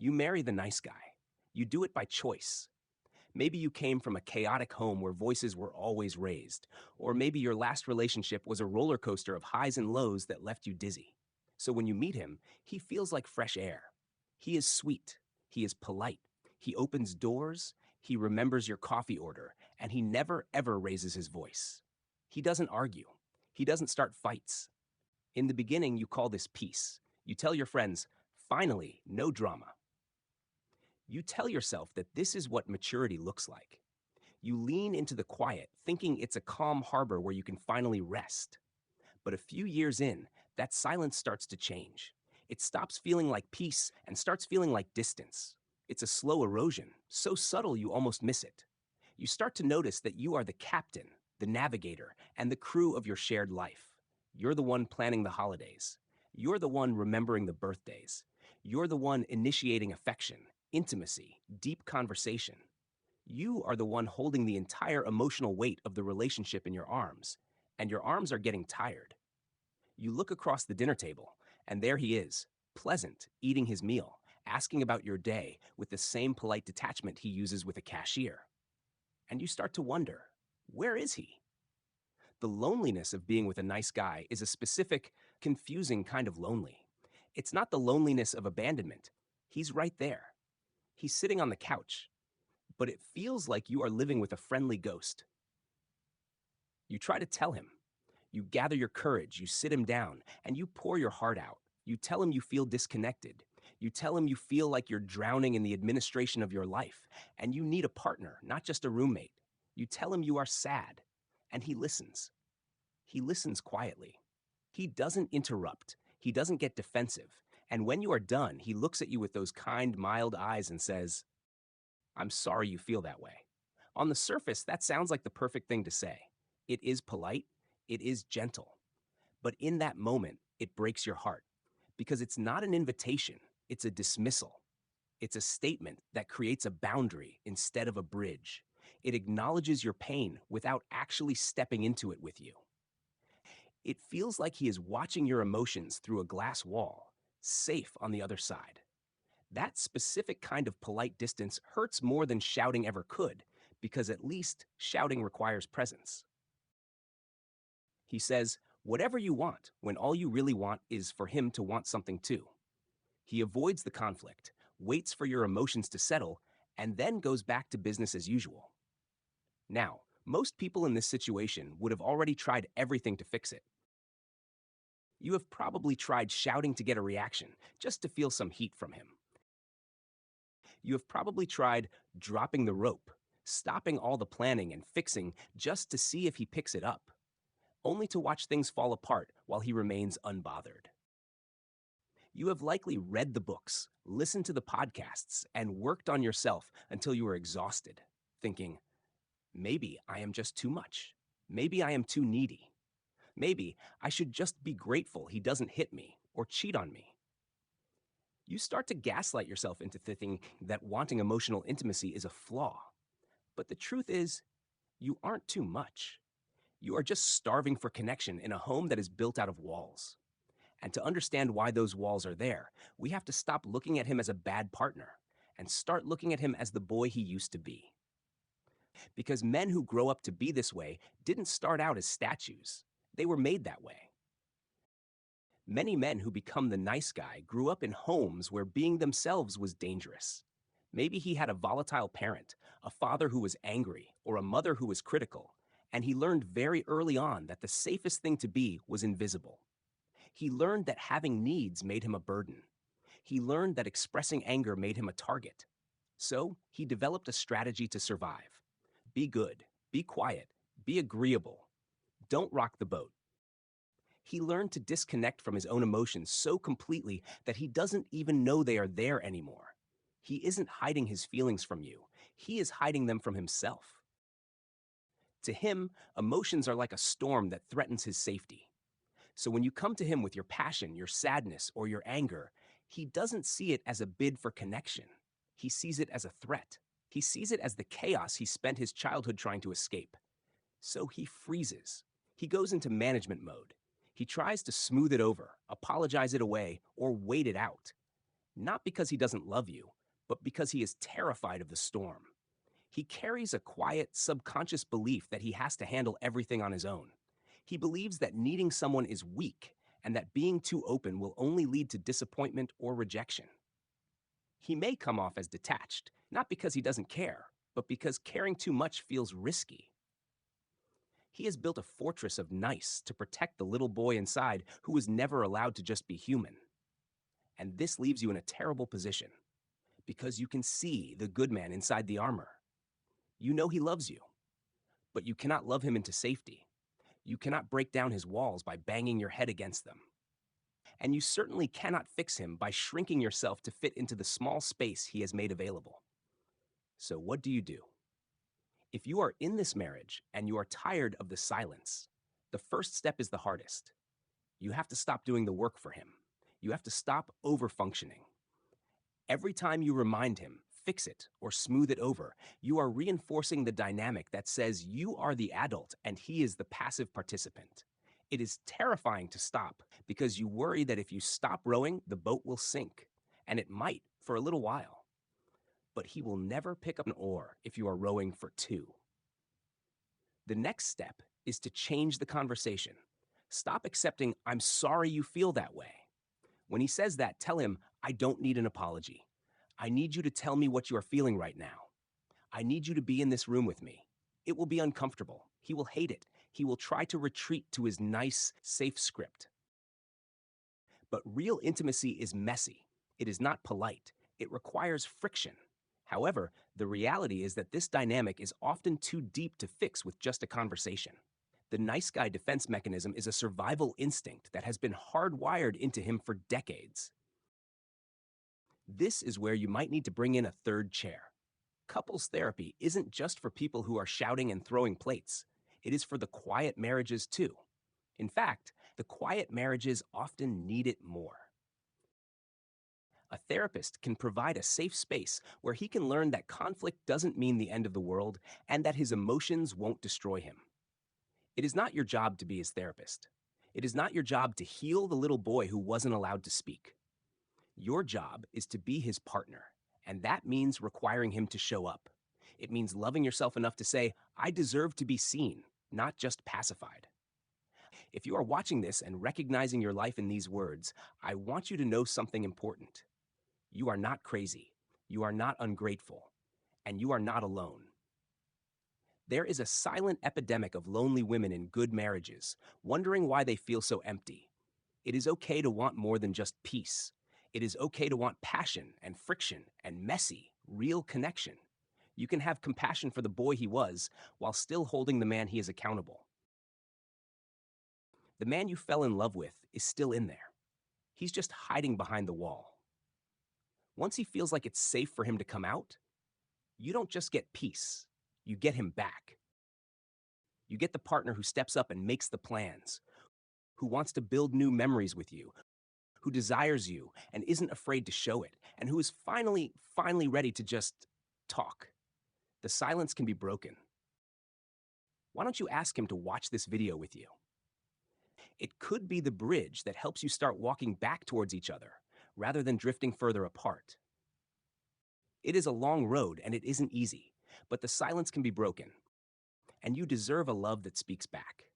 You marry the nice guy. You do it by choice. Maybe you came from a chaotic home where voices were always raised, or maybe your last relationship was a roller coaster of highs and lows that left you dizzy. So when you meet him, he feels like fresh air. He is sweet. He is polite. He opens doors. He remembers your coffee order, and he never ever raises his voice. He doesn't argue. He doesn't start fights. In the beginning, you call this peace. You tell your friends, finally, no drama. You tell yourself that this is what maturity looks like. You lean into the quiet, thinking it's a calm harbor where you can finally rest. But a few years in, that silence starts to change. It stops feeling like peace and starts feeling like distance. It's a slow erosion, so subtle you almost miss it. You start to notice that you are the captain, the navigator, and the crew of your shared life. You're the one planning the holidays. You're the one remembering the birthdays. You're the one initiating affection, intimacy, deep conversation. You are the one holding the entire emotional weight of the relationship in your arms, and your arms are getting tired. You look across the dinner table, and there he is, pleasant, eating his meal, asking about your day with the same polite detachment he uses with a cashier. And you start to wonder, where is he? The loneliness of being with a nice guy is a specific, confusing kind of lonely. It's not the loneliness of abandonment. He's right there. He's sitting on the couch, but it feels like you are living with a friendly ghost. You try to tell him. You gather your courage, you sit him down, and you pour your heart out. You tell him you feel disconnected. You tell him you feel like you're drowning in the administration of your life, and you need a partner, not just a roommate. You tell him you are sad, and he listens. He listens quietly. He doesn't interrupt. He doesn't get defensive. And when you are done, he looks at you with those kind, mild eyes and says, I'm sorry you feel that way. On the surface, that sounds like the perfect thing to say. It is polite. It is gentle. But in that moment, it breaks your heart because it's not an invitation. It's a dismissal. It's a statement that creates a boundary instead of a bridge. It acknowledges your pain without actually stepping into it with you. It feels like he is watching your emotions through a glass wall, safe on the other side. That specific kind of polite distance hurts more than shouting ever could, because at least shouting requires presence. He says, whatever you want, when all you really want is for him to want something too. He avoids the conflict, waits for your emotions to settle, and then goes back to business as usual. Now, most people in this situation would have already tried everything to fix it. You have probably tried shouting to get a reaction, just to feel some heat from him. You have probably tried dropping the rope, stopping all the planning and fixing just to see if he picks it up, only to watch things fall apart while he remains unbothered. You have likely read the books, listened to the podcasts, and worked on yourself until you were exhausted, thinking, maybe I am just too much. Maybe I am too needy. Maybe I should just be grateful he doesn't hit me or cheat on me. You start to gaslight yourself into thinking that wanting emotional intimacy is a flaw. But the truth is, you aren't too much. You are just starving for connection in a home that is built out of walls. And to understand why those walls are there, we have to stop looking at him as a bad partner and start looking at him as the boy he used to be. Because men who grow up to be this way didn't start out as statues. They were made that way. Many men who become the nice guy grew up in homes where being themselves was dangerous. Maybe he had a volatile parent, a father who was angry, or a mother who was critical, and he learned very early on that the safest thing to be was invisible. He learned that having needs made him a burden. He learned that expressing anger made him a target. So he developed a strategy to survive. Be good, be quiet, be agreeable. Don't rock the boat. He learned to disconnect from his own emotions so completely that he doesn't even know they are there anymore. He isn't hiding his feelings from you. He is hiding them from himself. To him, emotions are like a storm that threatens his safety. So when you come to him with your passion, your sadness, or your anger, he doesn't see it as a bid for connection. He sees it as a threat. He sees it as the chaos he spent his childhood trying to escape. So he freezes. He goes into management mode. He tries to smooth it over, apologize it away, or wait it out. not because he doesn't love you, but because he is terrified of the storm. He carries a quiet, subconscious belief that he has to handle everything on his own. He believes that needing someone is weak and that being too open will only lead to disappointment or rejection. He may come off as detached, not because he doesn't care, but because caring too much feels risky. He has built a fortress of nice to protect the little boy inside who was never allowed to just be human. And this leaves you in a terrible position because you can see the good man inside the armor. You know he loves you, but you cannot love him into safety. You cannot break down his walls by banging your head against them. And you certainly cannot fix him by shrinking yourself to fit into the small space he has made available. So what do? If you are in this marriage and you are tired of the silence, the first step is the hardest. You have to stop doing the work for him. You have to stop over-functioning. Every time you remind him, fix it, or smooth it over, you are reinforcing the dynamic that says you are the adult and he is the passive participant. It is terrifying to stop because you worry that if you stop rowing, the boat will sink, and it might for a little while. But he will never pick up an oar if you are rowing for two. The next step is to change the conversation. Stop accepting, "I'm sorry you feel that way." When he says that, tell him, "I don't need an apology. I need you to tell me what you are feeling right now. I need you to be in this room with me." It will be uncomfortable. He will hate it. He will try to retreat to his nice, safe script. But real intimacy is messy. It is not polite. It requires friction. However, the reality is that this dynamic is often too deep to fix with just a conversation. The nice guy defense mechanism is a survival instinct that has been hardwired into him for decades. This is where you might need to bring in a third chair. Couples therapy isn't just for people who are shouting and throwing plates. It is for the quiet marriages too. In fact, the quiet marriages often need it more. A therapist can provide a safe space where he can learn that conflict doesn't mean the end of the world and that his emotions won't destroy him. It is not your job to be his therapist. It is not your job to heal the little boy who wasn't allowed to speak. Your job is to be his partner, and that means requiring him to show up. It means loving yourself enough to say, "I deserve to be seen, not just pacified." If you are watching this and recognizing your life in these words, I want you to know something important. You are not crazy. You are not ungrateful. And you are not alone. There is a silent epidemic of lonely women in good marriages, wondering why they feel so empty. It is okay to want more than just peace. It is okay to want passion and friction and messy, real connection. You can have compassion for the boy he was while still holding the man he is accountable. The man you fell in love with is still in there. He's just hiding behind the wall. Once he feels like it's safe for him to come out, you don't just get peace, you get him back. You get the partner who steps up and makes the plans, who wants to build new memories with you, who desires you and isn't afraid to show it, and who is finally ready to just talk. The silence can be broken. Why don't you ask him to watch this video with you? It could be the bridge that helps you start walking back towards each other, rather than drifting further apart. It is a long road and it isn't easy, but the silence can be broken, and you deserve a love that speaks back.